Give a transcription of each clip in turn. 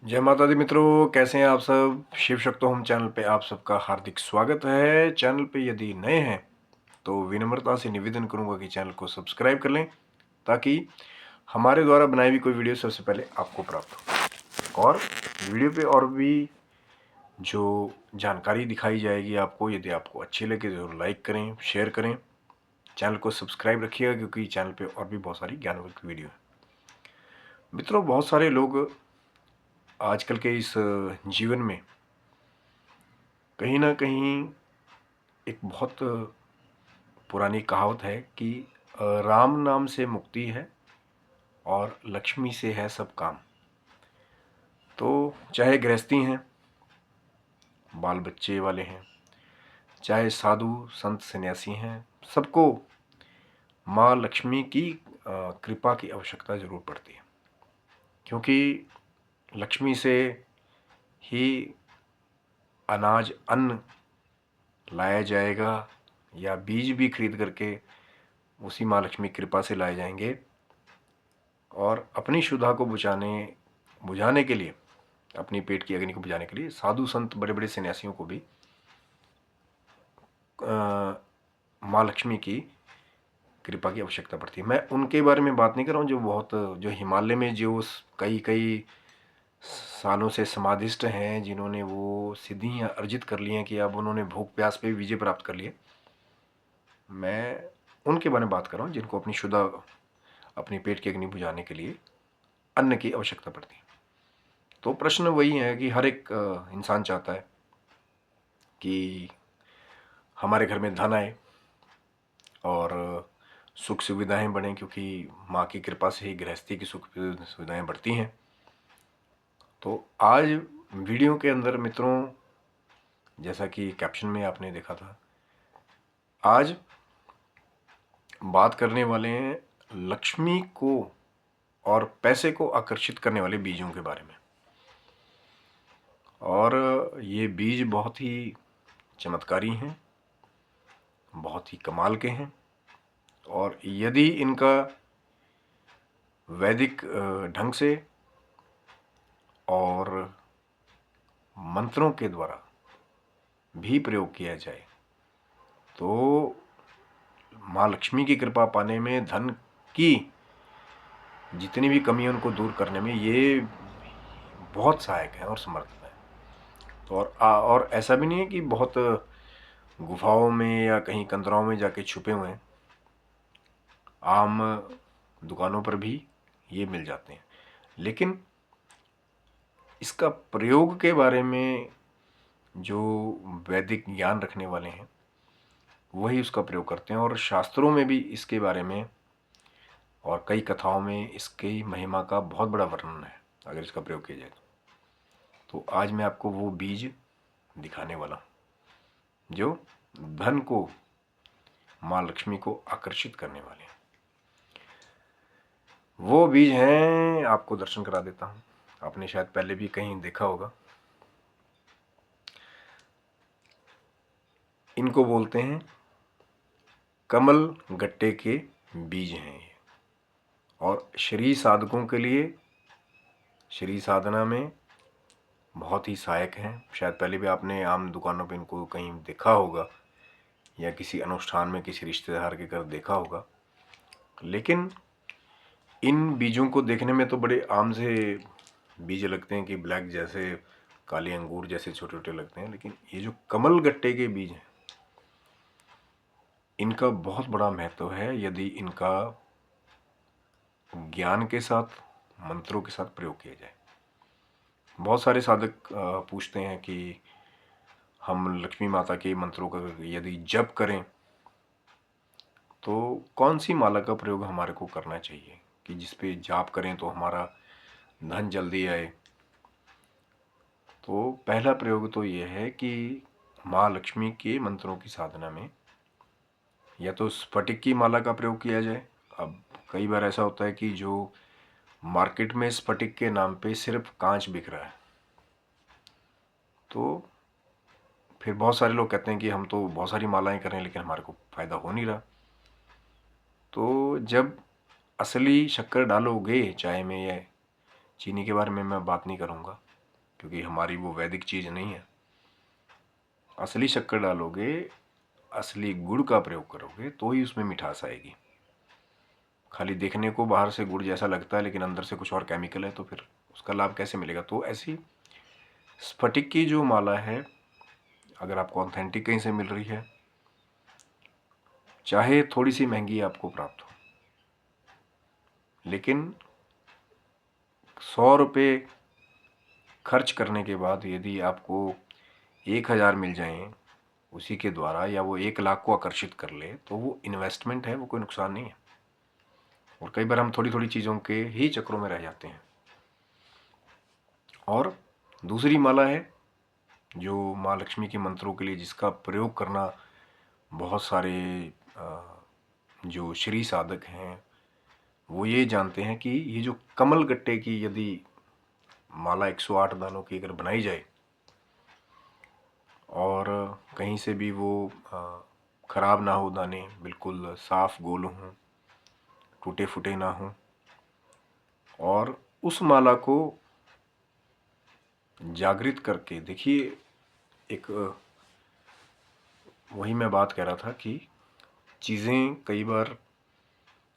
जय माता दी मित्रों, कैसे हैं आप सब। शिव शक्तो होम चैनल पे आप सबका हार्दिक स्वागत है। चैनल पे यदि नए हैं तो विनम्रता से निवेदन करूंगा कि चैनल को सब्सक्राइब कर लें ताकि हमारे द्वारा बनाई हुई कोई वीडियो सबसे पहले आपको प्राप्त हो। और वीडियो पे और भी जो जानकारी दिखाई जाएगी आपको, यदि आपको अच्छी लगे तो लाइक करें, शेयर करें, चैनल को सब्सक्राइब रखिएगा क्योंकि चैनल पे और भी बहुत सारी ज्ञानवर्धक वीडियो है। मित्रों, बहुत सारे लोग आजकल के इस जीवन में कहीं ना कहीं एक बहुत पुरानी कहावत है कि राम नाम से मुक्ति है और लक्ष्मी से है सब काम। तो चाहे गृहस्थी हैं, बाल बच्चे वाले हैं, चाहे साधु संत सन्यासी हैं, सबको माँ लक्ष्मी की कृपा की आवश्यकता ज़रूर पड़ती है, क्योंकि लक्ष्मी से ही अनाज अन्न लाया जाएगा या बीज भी खरीद करके उसी माँ लक्ष्मी की कृपा से लाए जाएंगे। और अपनी क्षुधा को बुझाने के लिए, अपनी पेट की अग्नि को बुझाने के लिए साधु संत बड़े बड़े सन्यासियों को भी माँ लक्ष्मी की कृपा की आवश्यकता पड़ती है। मैं उनके बारे में बात नहीं कर रहा हूँ जो हिमालय में जो कई कई सालों से समाधिष्ट हैं, जिन्होंने वो सिद्धियाँ अर्जित कर ली हैं कि अब उन्होंने भूख प्यास पे विजय प्राप्त कर लिए। मैं उनके बारे में बात कर रहा हूँ जिनको अपनी क्षुधा, अपनी पेट की अग्नि बुझाने के लिए अन्न की आवश्यकता पड़ती है। तो प्रश्न वही है कि हर एक इंसान चाहता है कि हमारे घर में धन आए और सुख सुविधाएं बढ़ें, क्योंकि माँ की कृपा से ही गृहस्थी की सुख सुविधाएं बढ़ती हैं। तो आज वीडियो के अंदर मित्रों, जैसा कि कैप्शन में आपने देखा था, आज बात करने वाले हैं लक्ष्मी को और पैसे को आकर्षित करने वाले बीजों के बारे में। और ये बीज बहुत ही चमत्कारी हैं, बहुत ही कमाल के हैं। और यदि इनका वैदिक ढंग से और मंत्रों के द्वारा भी प्रयोग किया जाए तो माँ लक्ष्मी की कृपा पाने में, धन की जितनी भी कमी है उनको दूर करने में ये बहुत सहायक है और समर्थ है। तो और ऐसा भी नहीं है कि बहुत गुफाओं में या कहीं कंदराओं में जाके छुपे हुए हैं, आम दुकानों पर भी ये मिल जाते हैं। लेकिन इसका प्रयोग के बारे में जो वैदिक ज्ञान रखने वाले हैं वही उसका प्रयोग करते हैं, और शास्त्रों में भी इसके बारे में और कई कथाओं में इसकी महिमा का बहुत बड़ा वर्णन है अगर इसका प्रयोग किया जाए तो आज मैं आपको वो बीज दिखाने वाला हूँ जो धन को, माँ लक्ष्मी को आकर्षित करने वाले हैं। वो बीज हैं, आपको दर्शन करा देता हूँ। आपने शायद पहले भी कहीं देखा होगा। इनको बोलते हैं कमल गट्टे के बीज हैं ये, और श्री साधकों के लिए, श्री साधना में बहुत ही सहायक हैं। शायद पहले भी आपने आम दुकानों पे इनको कहीं देखा होगा या किसी अनुष्ठान में किसी रिश्तेदार के घर देखा होगा। लेकिन इन बीजों को देखने में तो बड़े आम से बीज लगते हैं कि ब्लैक जैसे, काले अंगूर जैसे छोटे छोटे लगते हैं, लेकिन ये जो कमल गट्टे के बीज हैं इनका बहुत बड़ा महत्व है यदि इनका ज्ञान के साथ, मंत्रों के साथ प्रयोग किया जाए। बहुत सारे साधक पूछते हैं कि हम लक्ष्मी माता के मंत्रों का यदि जप करें तो कौन सी माला का प्रयोग हमारे को करना चाहिए कि जिस पे जाप करें तो हमारा धन जल्दी आए। तो पहला प्रयोग तो ये है कि माँ लक्ष्मी के मंत्रों की साधना में या तो स्फटिक की माला का प्रयोग किया जाए। अब कई बार ऐसा होता है कि जो मार्केट में स्फटिक के नाम पे सिर्फ कांच बिक रहा है, तो फिर बहुत सारे लोग कहते हैं कि हम तो बहुत सारी मालाएं कर रहे हैं लेकिन हमारे को फ़ायदा हो नहीं रहा। तो जब असली शक्कर डालोगे चाय में या चीनी के बारे में मैं बात नहीं करूँगा क्योंकि हमारी वो वैदिक चीज़ नहीं है। असली शक्कर डालोगे, असली गुड़ का प्रयोग करोगे तो ही उसमें मिठास आएगी। खाली देखने को बाहर से गुड़ जैसा लगता है लेकिन अंदर से कुछ और केमिकल है, तो फिर उसका लाभ कैसे मिलेगा। तो ऐसी स्फटिक की जो माला है, अगर आपको ऑथेंटिक कहीं से मिल रही है, चाहे थोड़ी सी महंगी आपको प्राप्त हो, लेकिन 100 रुपये खर्च करने के बाद यदि आपको 1000 मिल जाएं उसी के द्वारा, या वो 1 लाख को आकर्षित कर ले, तो वो इन्वेस्टमेंट है, वो कोई नुकसान नहीं है। और कई बार हम थोड़ी थोड़ी चीज़ों के ही चक्रों में रह जाते हैं। और दूसरी माला है जो माँ लक्ष्मी के मंत्रों के लिए, जिसका प्रयोग करना बहुत सारे जो श्री साधक हैं वो ये जानते हैं कि ये जो कमल गट्टे की यदि माला 108 दानों की अगर बनाई जाए और कहीं से भी वो खराब ना हो, दाने बिल्कुल साफ गोल हों, टूटे फूटे ना हों, और उस माला को जागृत करके देखिए, एक वही मैं बात कह रहा था कि चीज़ें कई बार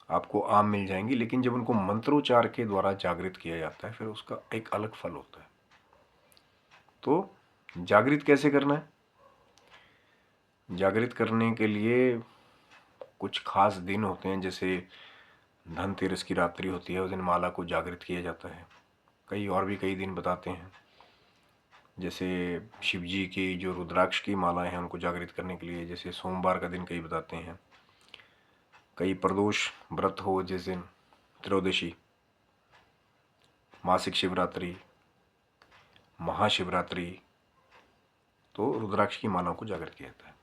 आपको आम मिल जाएंगी, लेकिन जब उनको मंत्रोच्चार के द्वारा जागृत किया जाता है फिर उसका एक अलग फल होता है। तो जागृत कैसे करना है? जागृत करने के लिए कुछ खास दिन होते हैं, जैसे धनतेरस की रात्रि होती है, उस दिन माला को जागृत किया जाता है। कई और भी कई दिन बताते हैं, जैसे शिव जी की जो रुद्राक्ष की मालाएं हैं उनको जागृत करने के लिए, जैसे सोमवार का दिन कई बताते हैं। कई प्रदोष व्रत हो जिस दिन, त्रयोदशी, मासिक शिवरात्रि, महाशिवरात्रि, तो रुद्राक्ष की मालाओं को जागृत किया जाता है।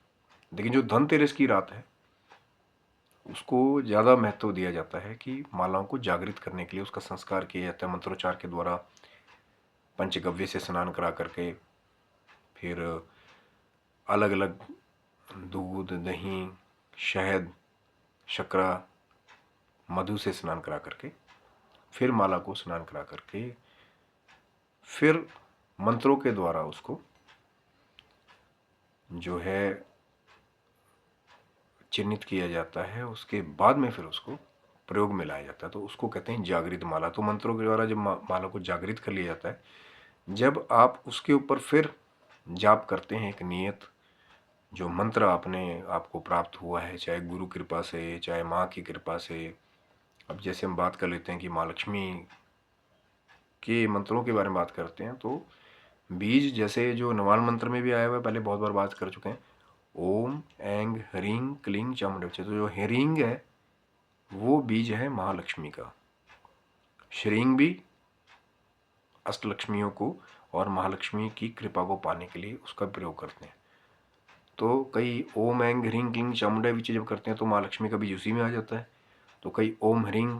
लेकिन जो धनतेरस की रात है उसको ज़्यादा महत्व दिया जाता है कि मालाओं को जागृत करने के लिए उसका संस्कार किया जाता है मंत्रोच्चार के द्वारा, पंचगव्य से स्नान करा करके, फिर अलग अलग दूध, दही, शहद, शक्करा, मधु से स्नान करा करके, फिर माला को स्नान करा करके, फिर मंत्रों के द्वारा उसको जो है चिन्हित किया जाता है। उसके बाद में फिर उसको प्रयोग में लाया जाता है, तो उसको कहते हैं जागृत माला। तो मंत्रों के द्वारा जब माला को जागृत कर लिया जाता है, जब आप उसके ऊपर फिर जाप करते हैं एक नियत जो मंत्र आपको प्राप्त हुआ है, चाहे गुरु कृपा से, चाहे माँ की कृपा से। अब जैसे हम बात कर लेते हैं कि माँ लक्ष्मी के मंत्रों के बारे में बात करते हैं, तो बीज जैसे जो नवान मंत्र में भी आया हुआ है, पहले बहुत बार बात कर चुके हैं, ओम ऐंग ह्रीं क्लीं चामुंडे। तो जो ह्रीं है वो बीज है महालक्ष्मी का। श्रीं भी अष्टलक्ष्मियों को और महालक्ष्मी की कृपा को पाने के लिए उसका प्रयोग करते हैं। तो कई ओम ऐंग ह्रीं क्लीं चामुंडे विच जब करते हैं तो महालक्ष्मी का बीज उसी में आ जाता है। तो कई ओम ह्रीं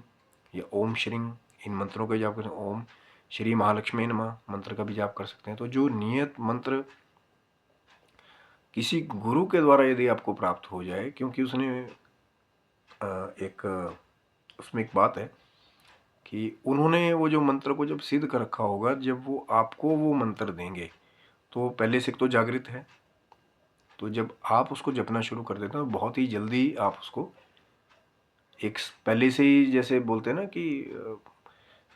या ओम श्रीं इन मंत्रों का जाप करते हैं। ओम श्री महालक्ष्मी नमः मंत्र का भी जाप कर सकते हैं। तो जो नियत मंत्र किसी गुरु के द्वारा यदि आपको प्राप्त हो जाए, क्योंकि उसने उसमें एक बात है कि उन्होंने वो जो मंत्र को जब सिद्ध कर रखा होगा, जब वो आपको वो मंत्र देंगे तो पहले से तो जागृत है, तो जब आप उसको जपना शुरू कर देते हैं तो बहुत ही जल्दी आप उसको एक पहले से ही, जैसे बोलते हैं ना कि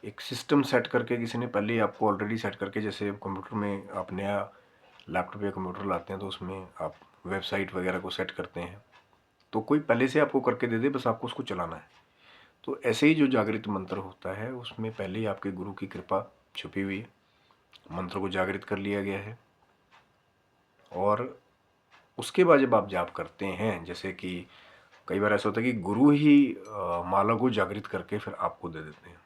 एक सिस्टम सेट करके, किसी ने पहले ही आपको ऑलरेडी सेट करके, जैसे कंप्यूटर में आप नया लैपटॉप या कंप्यूटर लाते हैं तो उसमें आप वेबसाइट वगैरह को सेट करते हैं, तो कोई पहले से आपको करके दे दे, बस आपको उसको चलाना है। तो ऐसे ही जो जागृत मंत्र होता है उसमें पहले ही आपके गुरु की कृपा छुपी हुई है, मंत्र को जागृत कर लिया गया है। और उसके बाद जब आप जाप करते हैं, जैसे कि कई बार ऐसा होता है कि गुरु ही माला को जागृत करके फिर आपको दे देते हैं,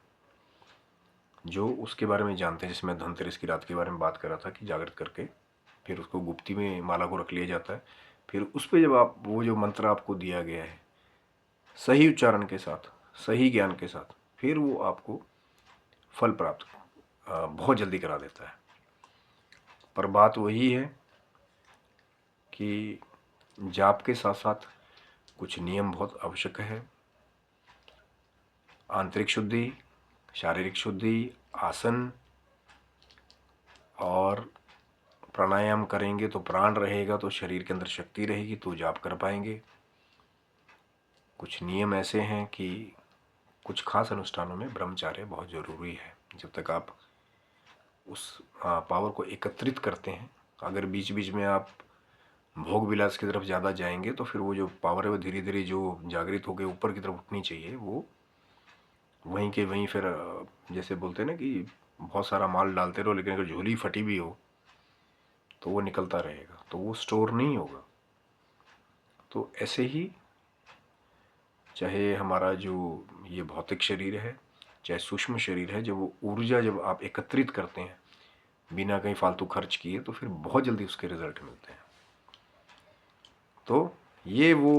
जो उसके बारे में जानते हैं। जैसे मैं धनतेरस की रात के बारे में बात कर रहा था कि जागृत करके फिर उसको गुप्ती में माला को रख लिया जाता है। फिर उस पर जब आप वो जो मंत्र आपको दिया गया है सही उच्चारण के साथ, सही ज्ञान के साथ, फिर वो आपको फल प्राप्त बहुत जल्दी करा देता है। पर बात वही है कि जाप के साथ साथ कुछ नियम बहुत आवश्यक है। आंतरिक शुद्धि, शारीरिक शुद्धि, आसन और प्राणायाम करेंगे तो प्राण रहेगा, तो शरीर के अंदर शक्ति रहेगी, तो जाप कर पाएंगे। कुछ नियम ऐसे हैं कि कुछ खास अनुष्ठानों में ब्रह्मचार्य बहुत ज़रूरी है। जब तक आप उस पावर को एकत्रित करते हैं, अगर बीच बीच में आप भोग विलास की तरफ ज़्यादा जाएंगे तो फिर वो जो पावर है वो धीरे धीरे जो जागृत होकर ऊपर की तरफ उठनी चाहिए, वो वहीं के वहीं फिर जैसे बोलते हैं ना कि बहुत सारा माल डालते रहो लेकिन अगर झोली फटी भी हो तो वो निकलता रहेगा, तो वो स्टोर नहीं होगा। तो ऐसे ही चाहे हमारा जो ये भौतिक शरीर है, चाहे सूक्ष्म शरीर है, जब वो ऊर्जा जब आप एकत्रित करते हैं बिना कहीं फालतू खर्च किए, तो फिर बहुत जल्दी उसके रिजल्ट मिलते हैं। तो ये वो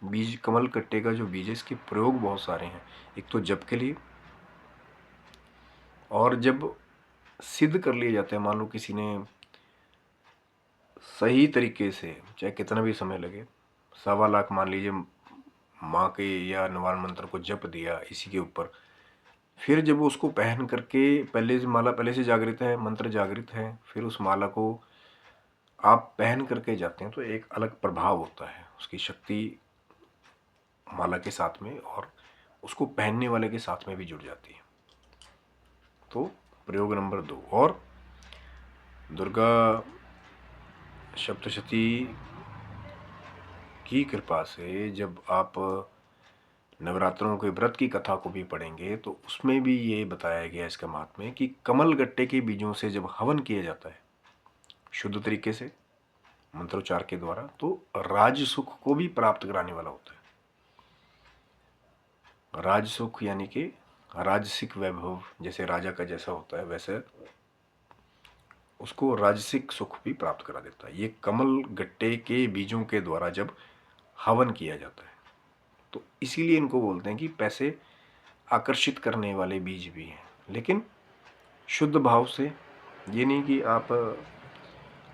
बीज, कमल कट्टे का जो बीज है, इसके प्रयोग बहुत सारे हैं। एक तो जप के लिए, और जब सिद्ध कर लिए जाते हैं, मान लो किसी ने सही तरीके से, चाहे कितना भी समय लगे, 1.25 लाख मान लीजिए माँ के या निवारण मंत्र को जप दिया इसी के ऊपर, फिर जब उसको पहन करके, पहले से माला पहले से जागृत है, मंत्र जागृत है, फिर उस माला को आप पहन करके जाते हैं तो एक अलग प्रभाव होता है, उसकी शक्ति माला के साथ में और उसको पहनने वाले के साथ में भी जुड़ जाती है। तो प्रयोग नंबर 2, और दुर्गा सप्तशती की कृपा से जब आप नवरात्रों के व्रत की कथा को भी पढ़ेंगे तो उसमें भी ये बताया गया इसका महात्म्य कि कमल गट्टे के बीजों से जब हवन किया जाता है शुद्ध तरीके से मंत्रोच्चार के द्वारा, तो राज सुख को भी प्राप्त कराने वाला होता है। राज सुख यानी कि राजसिक वैभव, जैसे राजा का जैसा होता है वैसे उसको राजसिक सुख भी प्राप्त करा देता है। ये कमल गट्टे के बीजों के द्वारा जब हवन किया जाता है, तो इसीलिए इनको बोलते हैं कि पैसे आकर्षित करने वाले बीज भी हैं, लेकिन शुद्ध भाव से। ये नहीं कि आप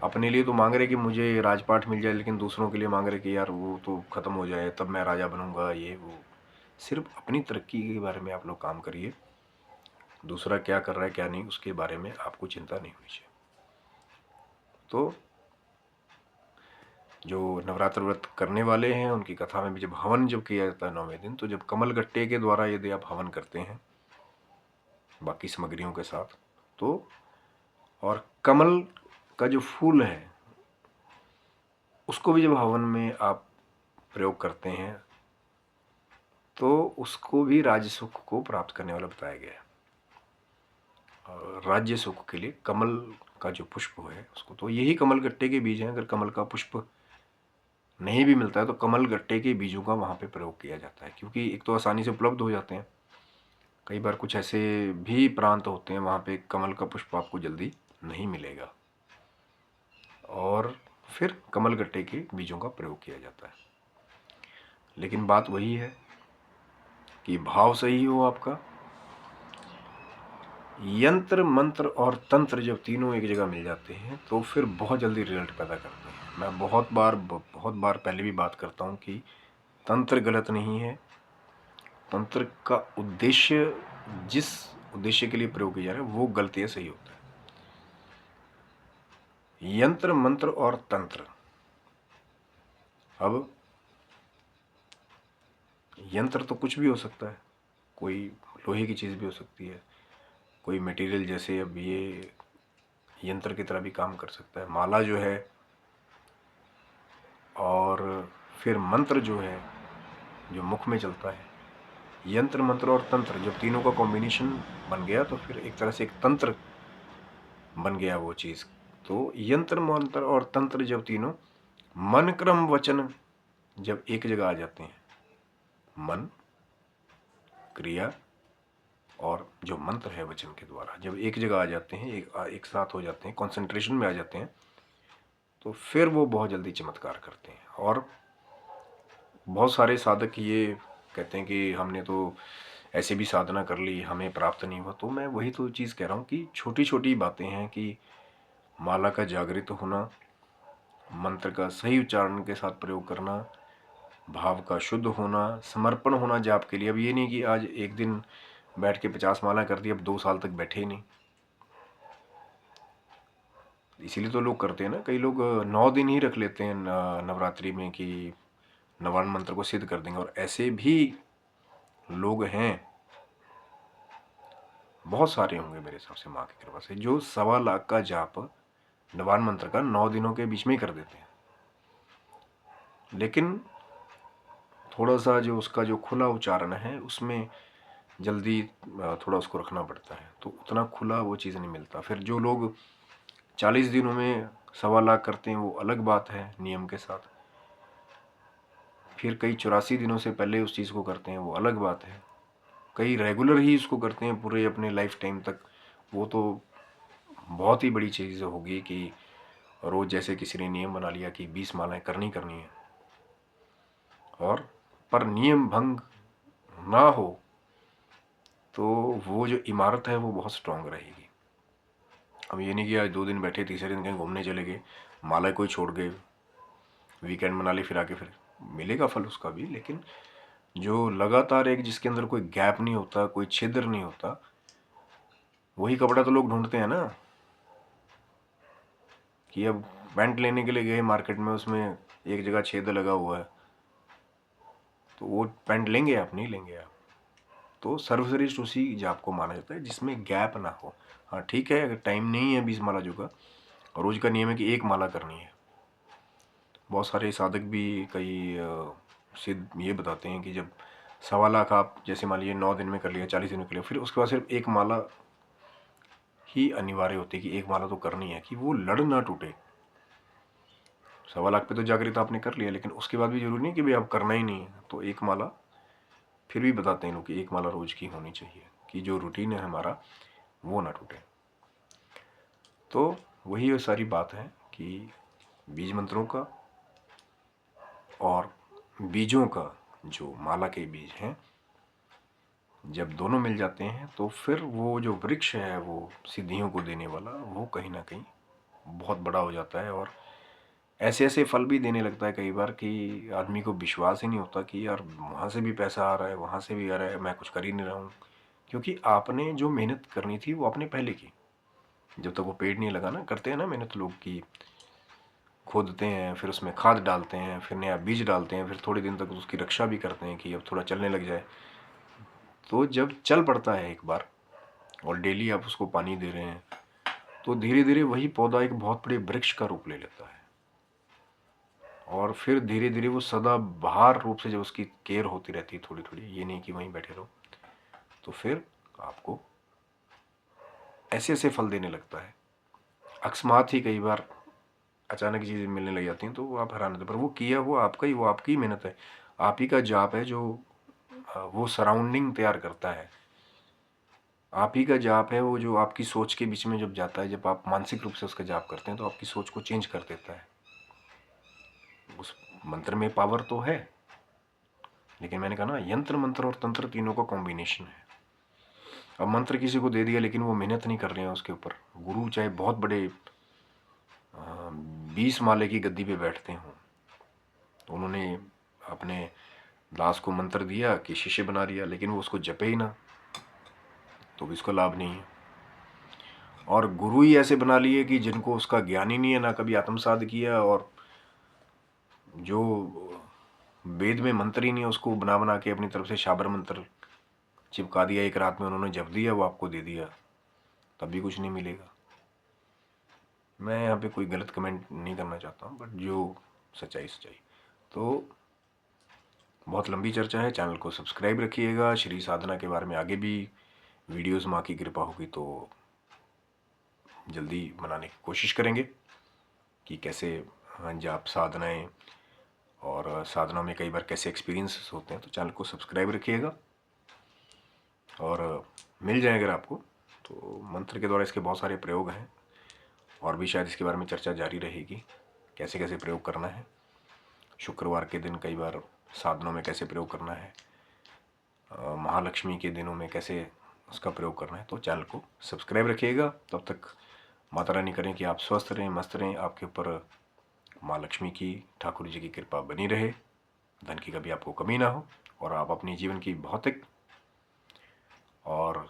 अपने लिए तो मांग रहे कि मुझे राजपाट मिल जाए, लेकिन दूसरों के लिए मांग रहे कि यार वो तो ख़त्म हो जाए तब मैं राजा बनूंगा, ये वो। सिर्फ अपनी तरक्की के बारे में आप लोग काम करिए, दूसरा क्या कर रहा है क्या नहीं उसके बारे में आपको चिंता नहीं होनी चाहिए। तो जो नवरात्र व्रत करने वाले हैं उनकी कथा में भी जब हवन जब किया जाता है 9वें दिन, तो जब कमल गट्टे के द्वारा यदि आप हवन करते हैं बाकी सामग्रियों के साथ, तो और कमल का जो फूल है उसको भी जब हवन में आप प्रयोग करते हैं तो उसको भी राज्य सुख को प्राप्त करने वाला बताया गया है। और राज्य सुख के लिए कमल का जो पुष्प है उसको, तो यही कमल गट्टे के बीज हैं। अगर कमल का पुष्प नहीं भी मिलता है तो कमल गट्टे के बीजों का वहाँ पे प्रयोग किया जाता है, क्योंकि एक तो आसानी से उपलब्ध हो जाते हैं। कई बार कुछ ऐसे भी प्रांत होते हैं वहाँ पे कमल का पुष्प आपको जल्दी नहीं मिलेगा, और फिर कमल गट्टे के बीजों का प्रयोग किया जाता है। लेकिन बात वही है कि भाव सही हो आपका। यंत्र मंत्र और तंत्र जब तीनों एक जगह मिल जाते हैं तो फिर बहुत जल्दी रिजल्ट पैदा करते हैं। मैं बहुत बार पहले भी बात करता हूँ कि तंत्र गलत नहीं है, तंत्र का उद्देश्य, जिस उद्देश्य के लिए प्रयोग किया जा रहा है वो गलत या सही होता है। यंत्र मंत्र और तंत्र, अब यंत्र तो कुछ भी हो सकता है, कोई लोहे की चीज़ भी हो सकती है, कोई मटेरियल, जैसे अब ये यंत्र की तरह भी काम कर सकता है, माला जो है, और फिर मंत्र जो है जो मुख में चलता है। यंत्र मंत्र और तंत्र जब तीनों का कॉम्बिनेशन बन गया तो फिर एक तरह से एक तंत्र बन गया वो चीज़। तो यंत्र मंत्र और तंत्र जब तीनों मन क्रम वचन जब एक जगह आ जाते हैं, मन क्रिया और जो मंत्र है वचन के द्वारा जब एक जगह आ जाते हैं, एक साथ हो जाते हैं, कंसंट्रेशन में आ जाते हैं, तो फिर वो बहुत जल्दी चमत्कार करते हैं। और बहुत सारे साधक ये कहते हैं कि हमने तो ऐसे भी साधना कर ली, हमें प्राप्त नहीं हुआ। तो मैं वही तो चीज़ कह रहा हूँ कि छोटी छोटी बातें हैं कि माला का जागृत होना, मंत्र का सही उच्चारण के साथ प्रयोग करना, भाव का शुद्ध होना, समर्पण होना जाप के लिए। अब ये नहीं कि आज एक दिन बैठ के 50 माला कर दी, अब 2 साल तक बैठे ही नहीं। इसीलिए तो लोग करते हैं ना, कई लोग 9 दिन ही रख लेते हैं नवरात्रि में कि नवान मंत्र को सिद्ध कर देंगे। और ऐसे भी लोग हैं, बहुत सारे होंगे मेरे हिसाब से माँ की कृपा से, जो 1.25 लाख का जाप नवान मंत्र का 9 दिनों के बीच में ही कर देते हैं। लेकिन थोड़ा सा जो उसका जो खुला उच्चारण है उसमें जल्दी थोड़ा उसको रखना पड़ता है, तो उतना खुला वो चीज़ नहीं मिलता। फिर जो लोग 40 दिनों में 1.25 लाख करते हैं वो अलग बात है नियम के साथ। फिर कई 84 दिनों से पहले उस चीज़ को करते हैं, वो अलग बात है। कई रेगुलर ही इसको करते हैं पूरे अपने लाइफ टाइम तक, वो तो बहुत ही बड़ी चीज़ होगी कि रोज़ जैसे किसी ने नियम बना लिया कि 20 मालाएं करनी करनी है, और पर नियम भंग ना हो तो वो जो इमारत है वो बहुत स्ट्रांग रहेगी। अब ये नहीं कि आज 2 दिन बैठे, तीसरे दिन कहीं घूमने चले गए, माला कोई छोड़ गए, वीकेंड मना ली, फिर आके फिर मिलेगा फल उसका भी। लेकिन जो लगातार एक, जिसके अंदर कोई गैप नहीं होता, कोई छिद्र नहीं होता, वही कपड़ा तो लोग ढूंढते हैं ना। कि अब पैंट लेने के लिए गए मार्केट में, उसमें एक जगह छेद लगा हुआ है, तो वो पैंट लेंगे आप? नहीं लेंगे आप। तो सर्वश्रेष्ठ उसी जाप को माना जाता है जिसमें गैप ना हो। हाँ ठीक है, अगर टाइम नहीं है 20 माला जो का, रोज का नियम है कि 1 माला करनी है। बहुत सारे साधक भी कई सिद्ध ये बताते हैं कि जब 1.25 लाख आप जैसे मान लीजिए 9 दिन में कर लिया, 40 दिन में कर लिया, फिर उसके बाद सिर्फ 1 माला ही अनिवार्य होती है कि 1 माला तो करनी है, कि वो लड़ ना टूटे। 1.25 लाख पे तो जागृत आपने कर लिया, लेकिन उसके बाद भी जरूरी नहीं कि भाई आप करना ही नहीं है। तो 1 माला फिर भी बताते हैं लोग कि 1 माला रोज की होनी चाहिए, कि जो रूटीन है हमारा वो ना टूटे। तो वही सारी बात है कि बीज मंत्रों का और बीजों का, जो माला के बीज हैं, जब दोनों मिल जाते हैं तो फिर वो जो वृक्ष है वो सिद्धियों को देने वाला, वो कहीं ना कहीं बहुत बड़ा हो जाता है। और ऐसे ऐसे फल भी देने लगता है कई बार कि आदमी को विश्वास ही नहीं होता कि यार वहाँ से भी पैसा आ रहा है, वहाँ से भी आ रहा है, मैं कुछ कर ही नहीं रहा हूँ। क्योंकि आपने जो मेहनत करनी थी वो आपने पहले की। जब तक वो पेड़ नहीं लगा ना, करते हैं ना मेहनत लोग की, खोदते हैं, फिर उसमें खाद डालते हैं, फिर नया बीज डालते हैं, फिर थोड़े दिन तक उसकी रक्षा भी करते हैं कि अब थोड़ा चलने लग जाए। तो जब चल पड़ता है एक बार और डेली आप उसको पानी दे रहे हैं, तो धीरे धीरे वही पौधा एक बहुत बड़े वृक्ष का रूप ले लेता है। और फिर धीरे धीरे वो सदा बहार रूप से जब उसकी केयर होती रहती है थोड़ी थोड़ी, ये नहीं कि वहीं बैठे रहो, तो फिर आपको ऐसे ऐसे फल देने लगता है। अकस्मात ही कई बार अचानक चीज़ें मिलने लग जाती हैं तो वो आप हैरान होते हैं, पर वो किया वो आपका ही, वो आपकी मेहनत है, आप ही का जाप है जो वो सराउंडिंग तैयार करता है। आप ही का जाप है वो जो आपकी सोच के बीच में जब जाता है, जब आप मानसिक रूप से उसका जाप करते हैं तो आपकी सोच को चेंज कर देता है। उस मंत्र में पावर तो है, लेकिन मैंने कहा ना, यंत्र मंत्र और तंत्र तीनों का कॉम्बिनेशन है। अब मंत्र किसी को दे दिया लेकिन वो मेहनत नहीं कर रहे हैं उसके ऊपर, गुरु चाहे बहुत बड़े 20 माले की गद्दी पे बैठते हों, तो उन्होंने अपने दास को मंत्र दिया कि शिष्य बना दिया, लेकिन वो उसको जपे ही ना, तो भी इसको लाभ नहीं है। और गुरु ही ऐसे बना लिए कि जिनको उसका ज्ञान ही नहीं है, ना कभी आत्मसात किया, और जो वेद में मंत्र ही नहीं है उसको बना बना के अपनी तरफ से शाबर मंत्र चिपका दिया, एक रात में उन्होंने जप दिया, वो आपको दे दिया, तब भी कुछ नहीं मिलेगा। मैं यहाँ पे कोई गलत कमेंट नहीं करना चाहता हूँ, बट जो सच्चाई सच्चाई। तो बहुत लंबी चर्चा है, चैनल को सब्सक्राइब रखिएगा। श्री साधना के बारे में आगे भी वीडियोस, माँ की कृपा होगी तो जल्दी बनाने की कोशिश करेंगे कि कैसे जाप साधनाएं और साधना में कई बार कैसे एक्सपीरियंस होते हैं। तो चैनल को सब्सक्राइब रखिएगा, और मिल जाए अगर आपको तो मंत्र के द्वारा इसके बहुत सारे प्रयोग हैं, और भी शायद इसके बारे में चर्चा जारी रहेगी, कैसे कैसे प्रयोग करना है, शुक्रवार के दिन कई बार साधनों में कैसे प्रयोग करना है, महालक्ष्मी के दिनों में कैसे उसका प्रयोग करना है। तो चैनल को सब्सक्राइब रखिएगा। तब तक माता रानी करें कि आप स्वस्थ रहें, मस्त रहें, आपके ऊपर माँ लक्ष्मी की, ठाकुर जी की कृपा बनी रहे, धन की कभी आपको कमी ना हो, और आप अपने जीवन की भौतिक और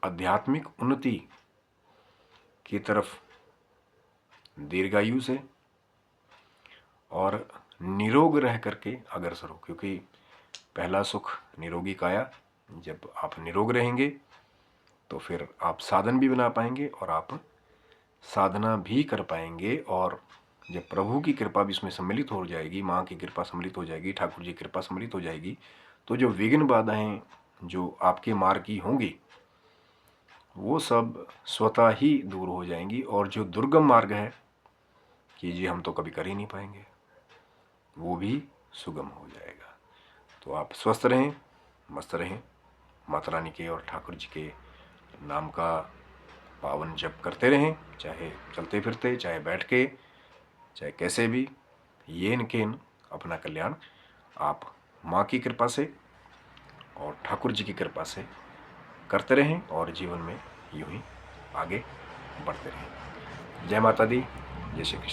आध्यात्मिक उन्नति की तरफ दीर्घायु से और निरोग रह करके अग्रसर हो, क्योंकि पहला सुख निरोगी काया। जब आप निरोग रहेंगे तो फिर आप साधन भी बना पाएंगे और आप साधना भी कर पाएंगे। और जब प्रभु की कृपा भी इसमें सम्मिलित हो जाएगी, माँ की कृपा सम्मिलित हो जाएगी, ठाकुर जी की कृपा सम्मिलित हो जाएगी, तो जो विघ्न बाधाएं जो आपके मार्ग की होंगी वो सब स्वतः ही दूर हो जाएंगी। और जो दुर्गम मार्ग है कि जी हम तो कभी कर ही नहीं पाएंगे, वो भी सुगम हो जाएगा। तो आप स्वस्थ रहें, मस्त रहें, माता रानी के और ठाकुर जी के नाम का पावन जप करते रहें, चाहे चलते फिरते, चाहे बैठ के, चाहे कैसे भी। येन केन अपना कल्याण आप माँ की कृपा से और ठाकुर जी की कृपा से करते रहें और जीवन में यूं ही आगे बढ़ते रहें। जय माता दी, जय श्री कृष्ण।